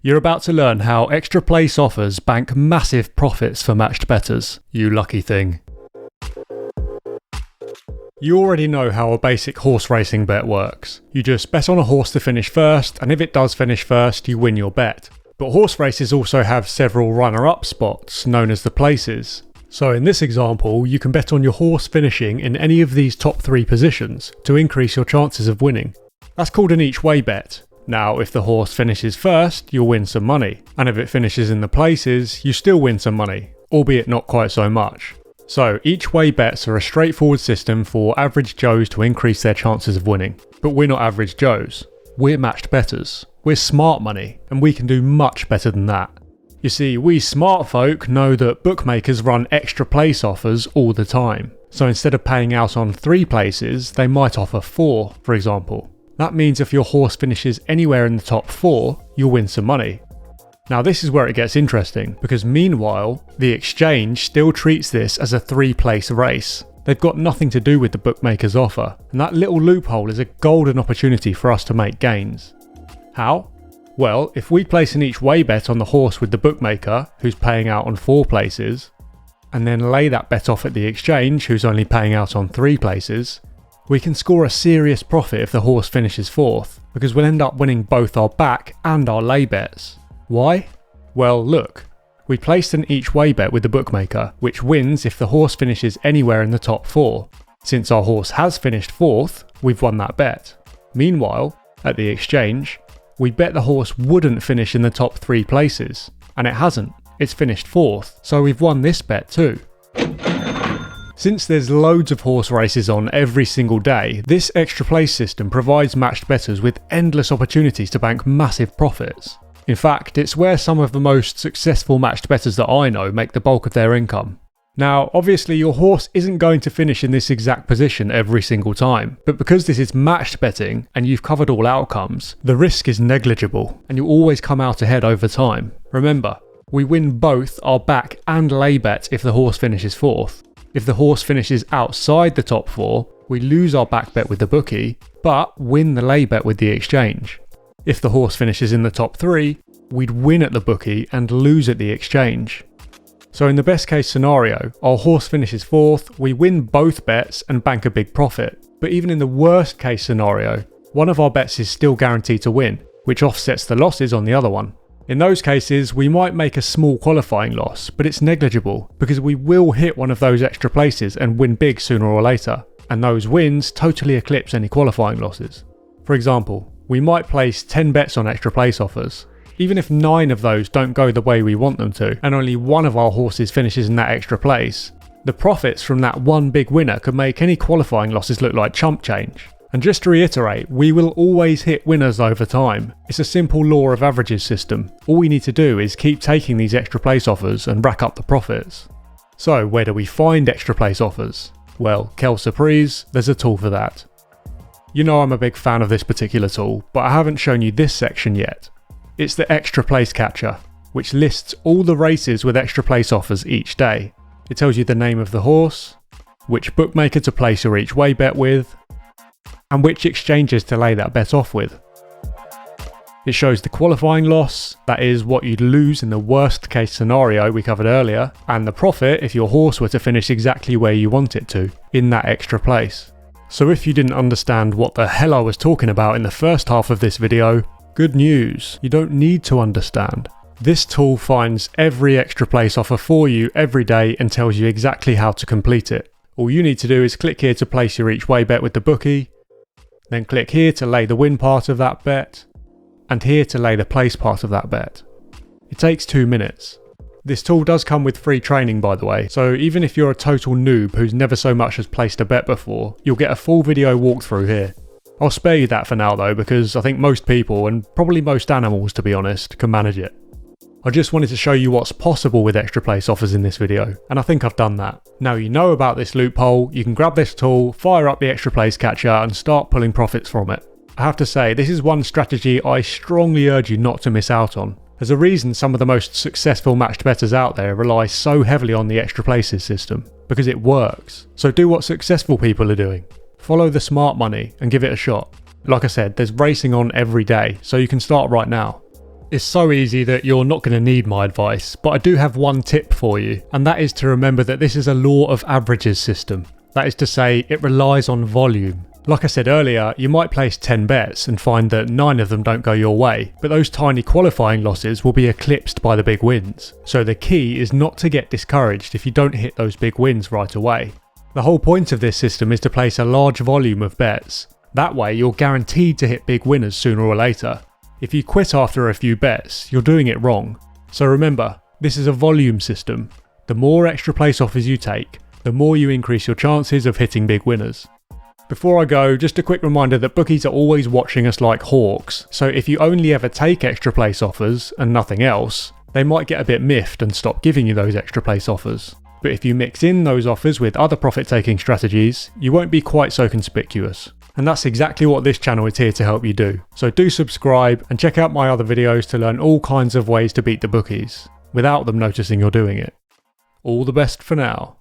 You're about to learn how extra place offers bank massive profits for matched bettors. You lucky thing. You already know how a basic horse racing bet works. You just bet on a horse to finish first, and if it does finish first, you win your bet. But horse races also have several runner-up spots, known as the places. So in this example, you can bet on your horse finishing in any of these top 3 positions to increase your chances of winning. That's called an each way bet. Now, if the horse finishes first, you'll win some money, and if it finishes in the places, you still win some money, albeit not quite so much. So, each way bets are a straightforward system for average Joes to increase their chances of winning. But we're not average Joes. We're matched bettors. We're smart money, and we can do much better than that. You see, we smart folk know that bookmakers run extra place offers all the time. So instead of paying out on 3 places, they might offer 4, for example. That means if your horse finishes anywhere in the top 4, you'll win some money. Now this is where it gets interesting, because meanwhile, the exchange still treats this as a 3-place race. They've got nothing to do with the bookmaker's offer, and that little loophole is a golden opportunity for us to make gains. How? Well, if we place an each way bet on the horse with the bookmaker, who's paying out on 4 places, and then lay that bet off at the exchange, who's only paying out on 3 places, we can score a serious profit if the horse finishes 4th, because we'll end up winning both our back and our lay bets. Why? Well, look, we placed an each way bet with the bookmaker, which wins if the horse finishes anywhere in the top 4. Since our horse has finished 4th, we've won that bet. Meanwhile, at the exchange, we bet the horse wouldn't finish in the top 3 places, and it hasn't. It's finished 4th, so we've won this bet too. Since there's loads of horse races on every single day, this extra place system provides matched bettors with endless opportunities to bank massive profits. In fact, it's where some of the most successful matched bettors that I know make the bulk of their income. Now, obviously your horse isn't going to finish in this exact position every single time, but because this is matched betting and you've covered all outcomes, the risk is negligible and you'll always come out ahead over time. Remember, we win both our back and lay bet if the horse finishes 4th. If the horse finishes outside the top 4, we lose our back bet with the bookie, but win the lay bet with the exchange. If the horse finishes in the top 3, we'd win at the bookie and lose at the exchange. So in the best case scenario, our horse finishes 4th, we win both bets and bank a big profit. But even in the worst case scenario, one of our bets is still guaranteed to win, which offsets the losses on the other one. In those cases, we might make a small qualifying loss, but it's negligible because we will hit one of those extra places and win big sooner or later, and those wins totally eclipse any qualifying losses. For example, we might place 10 bets on extra place offers. Even if 9 of those don't go the way we want them to, and only one of our horses finishes in that extra place, the profits from that one big winner could make any qualifying losses look like chump change. And just to reiterate, we will always hit winners over time. It's a simple law of averages system. All we need to do is keep taking these extra place offers and rack up the profits. So where do we find extra place offers? Well, Quelle Surprise, there's a tool for that. You know I'm a big fan of this particular tool, but I haven't shown you this section yet. It's the extra place catcher, which lists all the races with extra place offers each day. It tells you the name of the horse, which bookmaker to place your each way bet with, and which exchanges to lay that bet off with. It shows the qualifying loss, that is what you'd lose in the worst case scenario we covered earlier, and the profit if your horse were to finish exactly where you want it to, in that extra place. So if you didn't understand what the hell I was talking about in the first half of this video, good news, you don't need to understand. This tool finds every extra place offer for you every day and tells you exactly how to complete it. All you need to do is click here to place your each way bet with the bookie, then click here to lay the win part of that bet, and here to lay the place part of that bet. It takes 2 minutes. This tool does come with free training, by the way, so even if you're a total noob who's never so much as placed a bet before, you'll get a full video walkthrough here. I'll spare you that for now though, because I think most people, and probably most animals to be honest, can manage it. I just wanted to show you what's possible with extra place offers in this video, and I think I've done that. Now you know about this loophole, you can grab this tool, fire up the extra place catcher and start pulling profits from it. I have to say, this is one strategy I strongly urge you not to miss out on. There's a reason some of the most successful matched bettors out there rely so heavily on the extra places system, because it works. So do what successful people are doing. Follow the smart money and give it a shot. Like I said, there's racing on every day, so you can start right now. is so easy that you're not going to need my advice, but I do have one tip for you, and that is to remember that this is a law of averages system. That is to say, it relies on volume. Like I said earlier, you might place 10 bets and find that 9 of them don't go your way, but those tiny qualifying losses will be eclipsed by the big wins. So the key is not to get discouraged if you don't hit those big wins right away. The whole point of this system is to place a large volume of bets. That way you're guaranteed to hit big winners sooner or later. If you quit after a few bets, you're doing it wrong. So remember, this is a volume system. The more extra place offers you take, the more you increase your chances of hitting big winners. Before I go, just a quick reminder that bookies are always watching us like hawks, so if you only ever take extra place offers and nothing else, they might get a bit miffed and stop giving you those extra place offers. But if you mix in those offers with other profit taking strategies, you won't be quite so conspicuous. And that's exactly what this channel is here to help you do. So do subscribe and check out my other videos to learn all kinds of ways to beat the bookies, without them noticing you're doing it. All the best for now.